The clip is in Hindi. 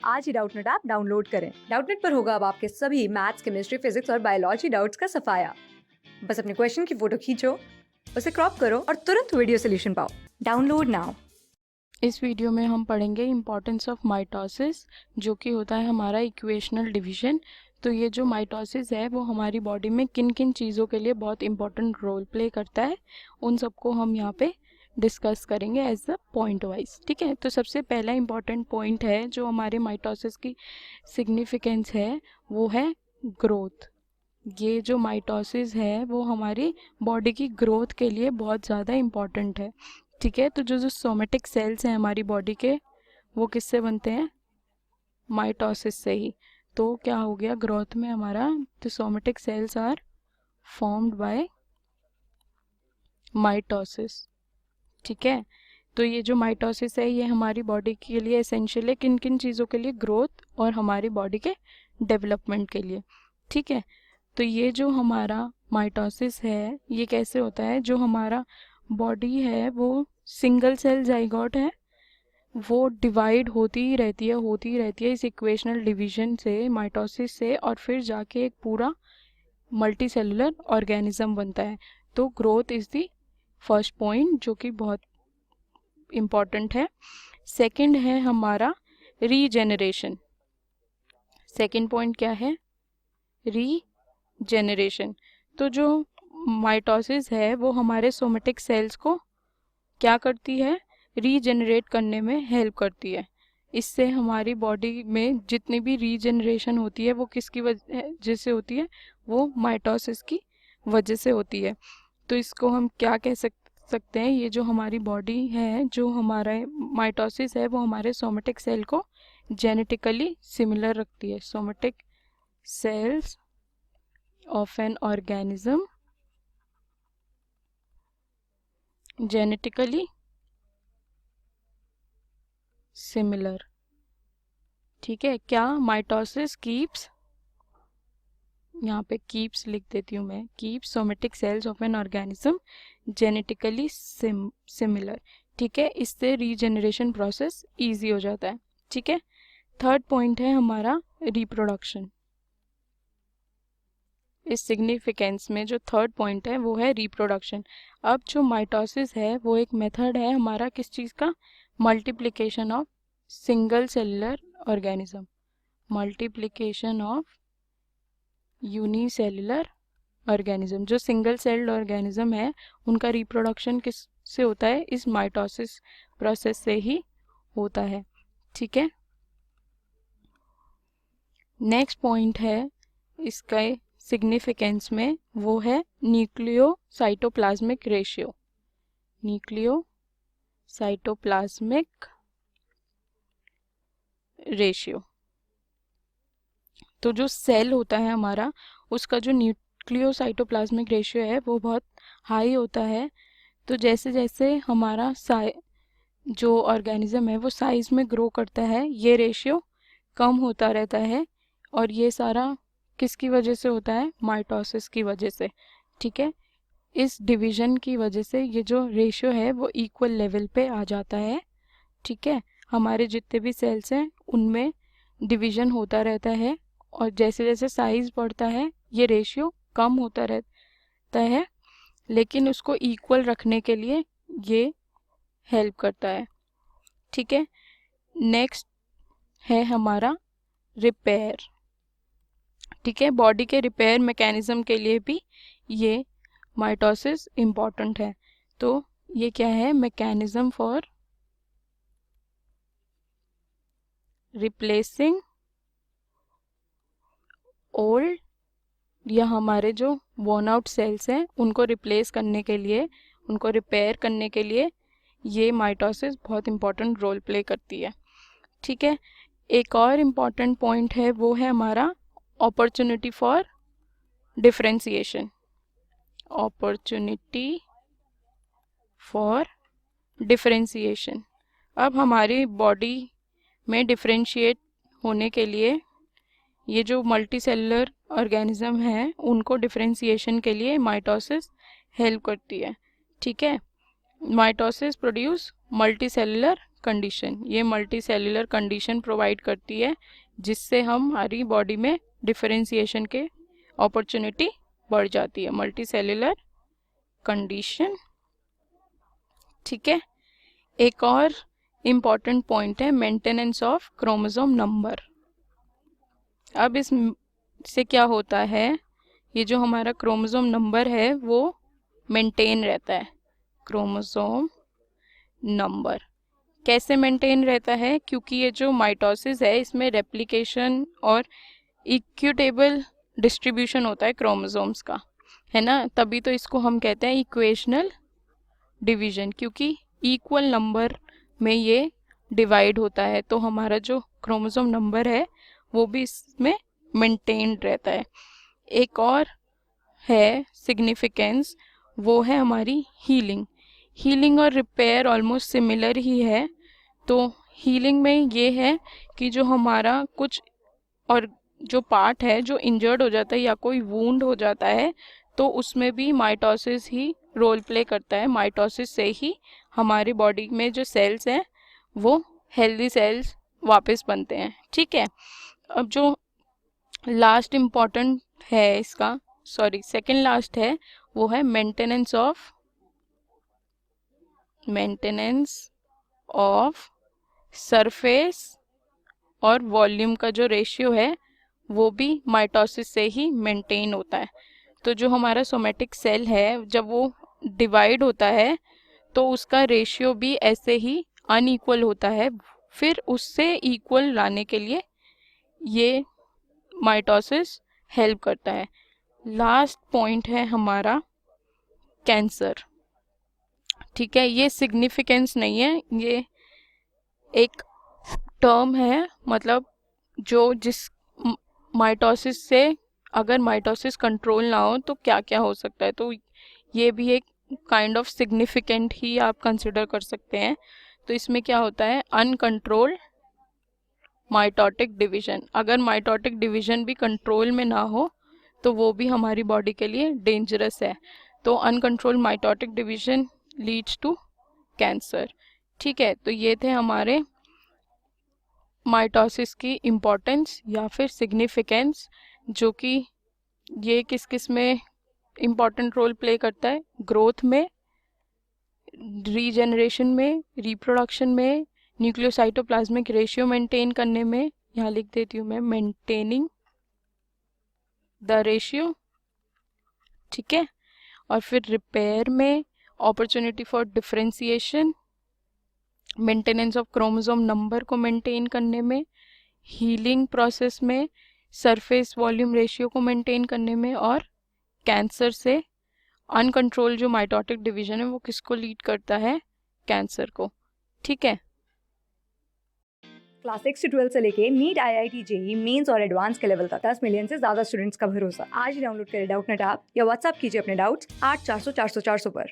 आज ही डाउटनेट ऐप डाउनलोड करें। डाउटनेट पर होगा अब आपके सभी मैथ्स, केमिस्ट्री, फिजिक्स और बायोलॉजी डाउट्स का सफाया। बस अपने क्वेश्चन की फोटो खींचो, उसे क्रॉप करो और तुरंत वीडियो सोल्यूशन पाओ। Download now. इस वीडियो में हम पढ़ेंगे इम्पॉर्टेंस ऑफ माइटोसिस, जो कि होता है हमारा इक्वेशनल डिवीजन। तो ये जो माइटोसिस है वो हमारी बॉडी में किन किन चीज़ों के लिए बहुत इंपॉर्टेंट रोल प्ले करता है, उन सबको हम यहाँ पे डिस्कस करेंगे एज अ पॉइंट वाइज। ठीक है, तो सबसे पहला इम्पॉर्टेंट पॉइंट है जो हमारे माइटोसिस की सिग्निफिकेंस है वो है ग्रोथ। ये जो माइटोसिस है वो हमारी बॉडी की ग्रोथ के लिए बहुत ज़्यादा इम्पॉर्टेंट है। ठीक है, तो जो जो सोमेटिक सेल्स हैं हमारी बॉडी के वो किससे बनते हैं? माइटोसिस से ही। तो क्या हो गया ग्रोथ में हमारा, the somatic cells are formed by mitosis. ठीक है, तो ये जो माइटोसिस है ये हमारी बॉडी के लिए एसेंशियल है, किन किन चीज़ों के लिए? ग्रोथ और हमारी बॉडी के डेवलपमेंट के लिए। ठीक है, तो ये जो हमारा माइटोसिस है ये कैसे होता है? जो हमारा बॉडी है वो सिंगल सेल जाइगोट है, वो डिवाइड होती ही रहती है इस इक्वेशनल डिवीजन से, माइटोसिस से, और फिर जाके एक पूरा मल्टी सेलुलर ऑर्गेनिज्म बनता है। तो growth is the first point जो कि बहुत इम्पॉर्टेंट है। सेकंड है हमारा रीजेनरेशन। सेकंड पॉइंट क्या है? रीजेनरेशन। तो जो माइटोसिस है वो हमारे सोमेटिक सेल्स को क्या करती है? रीजेनरेट करने में हेल्प करती है। इससे हमारी बॉडी में जितनी भी रीजेनरेशन होती है वो किसकी वजह से होती है? वो माइटोसिस की वजह से होती है। तो इसको हम क्या कह सकते हैं? ये जो हमारी बॉडी है, जो हमारा माइटोसिस है, वो हमारे सोमेटिक सेल को जेनेटिकली सिमिलर रखती है। Somatic cells of an organism genetically similar. ठीक है, क्या माइटोसिस कीप्स, यहाँ पे कीप्स लिख देती हूँ मैं, keeps somatic cells of an organism genetically similar. ठीक है, इससे रीजेनरेशन प्रोसेस इजी हो जाता है। ठीक है, थर्ड पॉइंट है हमारा रिप्रोडक्शन। इस सिग्निफिकेंस में जो थर्ड पॉइंट है वो है रिप्रोडक्शन। अब जो माइटोसिस है वो एक मेथड है हमारा किस चीज़ का? Multiplication of single cellular organism, multiplication of unicellular organism. जो सिंगल सेल्ड ऑर्गेनिज्म है उनका रिप्रोडक्शन किस से होता है? इस माइटोसिस प्रोसेस से ही होता है। ठीक है, नेक्स्ट पॉइंट है इसका सिग्निफिकेंस में वो है न्यूक्लियोसाइटोप्लाज्मिक रेशियो। Nucleocytoplasmic ratio. तो जो सेल होता है हमारा उसका जो न्यूक्लियोसाइटोप्लाज्मिक रेशियो है वो बहुत हाई होता है। तो जैसे जैसे हमारा जो ऑर्गेनिज्म है वो साइज में ग्रो करता है ये रेशियो कम होता रहता है, और ये सारा किसकी वजह से होता है? माइटोसिस की वजह से। ठीक है, इस डिवीजन की वजह से ये जो रेशियो है वो इक्वल लेवल पे आ जाता है। ठीक है, हमारे जितने भी सेल्स हैं उनमें डिवीजन होता रहता है, और जैसे जैसे साइज बढ़ता है ये रेशियो कम होता रहता है, लेकिन उसको इक्वल रखने के लिए ये हेल्प करता है। ठीक है, नेक्स्ट है हमारा रिपेयर। ठीक है, बॉडी के रिपेयर मैकेनिज्म के लिए भी ये माइटोसिस इम्पॉर्टेंट है। तो ये क्या है? मैकेनिज्म फॉर रिप्लेसिंग ओल्ड, या हमारे जो वॉर्न आउट सेल्स हैं उनको रिप्लेस करने के लिए, उनको रिपेयर करने के लिए ये माइटोसिस बहुत इंपॉर्टेंट रोल प्ले करती है। ठीक है, एक और इम्पॉर्टेंट पॉइंट है वो है हमारा opportunity for differentiation. Opportunity for differentiation. अब हमारी बॉडी में डिफरेंशिएट होने के लिए ये जो मल्टी सेलुलर ऑर्गेनिज्म है उनको डिफरेंशिएशन के लिए माइटोसिस हेल्प करती है। ठीक है, mitosis produce multi cellular condition, ये मल्टी सेल्यूलर कंडीशन प्रोवाइड करती है जिससे हमारी बॉडी में डिफरेंशिएशन के अपॉर्चुनिटी बढ़ जाती है, मल्टी सेल्यूलर कंडीशन। ठीक है, एक और इम्पॉर्टेंट पॉइंट है मेंटेनेंस ऑफ क्रोमोसोम नंबर। अब इससे क्या होता है, ये जो हमारा क्रोमोसोम नंबर है वो मेंटेन रहता है। क्रोमोसोम नंबर कैसे मेंटेन रहता है, क्योंकि ये जो माइटोसिस है इसमें रेप्लिकेशन और इक्विटेबल डिस्ट्रीब्यूशन होता है क्रोमोसोम्स का, है ना, तभी तो इसको हम कहते हैं इक्वेशनल डिवीजन, क्योंकि इक्वल नंबर में ये डिवाइड होता है, तो हमारा जो क्रोमोसोम नंबर है वो भी इसमें मेंटेन्ड रहता है। एक और है सिग्निफिकेंस, वो है हमारी हीलिंग। हीलिंग और रिपेयर ऑलमोस्ट सिमिलर ही है। तो हीलिंग में ये है कि जो हमारा कुछ और जो पार्ट है जो इंजर्ड हो जाता है या कोई वूंड हो जाता है, तो उसमें भी माइटोसिस ही रोल प्ले करता है। माइटोसिस से ही हमारी बॉडी में जो सेल्स हैं वो हेल्दी सेल्स वापस बनते हैं। ठीक है, अब जो लास्ट इम्पॉर्टेंट है इसका, सॉरी सेकंड लास्ट है, वो है मेंटेनेंस ऑफ सरफेस और वॉल्यूम का जो रेशियो है वो भी माइटोसिस से ही मेंटेन होता है। तो जो हमारा सोमेटिक सेल है जब वो डिवाइड होता है तो उसका रेशियो भी ऐसे ही अनइक्वल होता है, फिर उससे इक्वल लाने के लिए ये माइटोसिस हेल्प करता है। लास्ट पॉइंट है हमारा कैंसर। ठीक है, ये सिग्निफिकेंस नहीं है, ये एक टर्म है, मतलब जो जिस माइटोसिस से अगर माइटोसिस कंट्रोल ना हो तो क्या क्या हो सकता है, तो ये भी एक काइंड ऑफ सिग्निफिकेंट ही आप कंसिडर कर सकते हैं। तो इसमें क्या होता है, अनकंट्रोल्ड माइटोटिक डिवीजन। अगर माइटोटिक डिवीजन भी कंट्रोल में ना हो तो वो भी हमारी बॉडी के लिए डेंजरस है। तो uncontrolled mitotic division leads to cancer. ठीक है, तो ये थे हमारे माइटोसिस की इम्पोर्टेंस या फिर सिग्निफिकेंस, जो कि ये किस किस में इम्पॉर्टेंट रोल प्ले करता है, ग्रोथ में, रीजेनरेशन में, रिप्रोडक्शन में, न्यूक्लियोसाइटोप्लाज्मिक रेशियो मेंटेन करने में, यहाँ लिख देती हूँ मैं, मेंटेनिंग द रेशियो। ठीक है, और फिर रिपेयर में, opportunity for differentiation, maintenance of chromosome number को मेंटेन करने में, हीलिंग प्रोसेस में, सरफेस वॉल्यूम रेशियो को मेंटेन करने में, और कैंसर से अनकंट्रोल जो माइटोटिक डिवीजन है वो किसको लीड करता है, कैंसर को। ठीक है, क्लास 6 से 12 से लेके नीट, IIT, JEE मेंस और एडवांस के लेवल तक 10 मिलियन से ज्यादा स्टूडेंट्स का भरोसा। आज ही डाउनलोड करें डाउटनेट ऐप या व्हाट्सएप कीजिए अपने डाउट्स 8400 400 400 पर।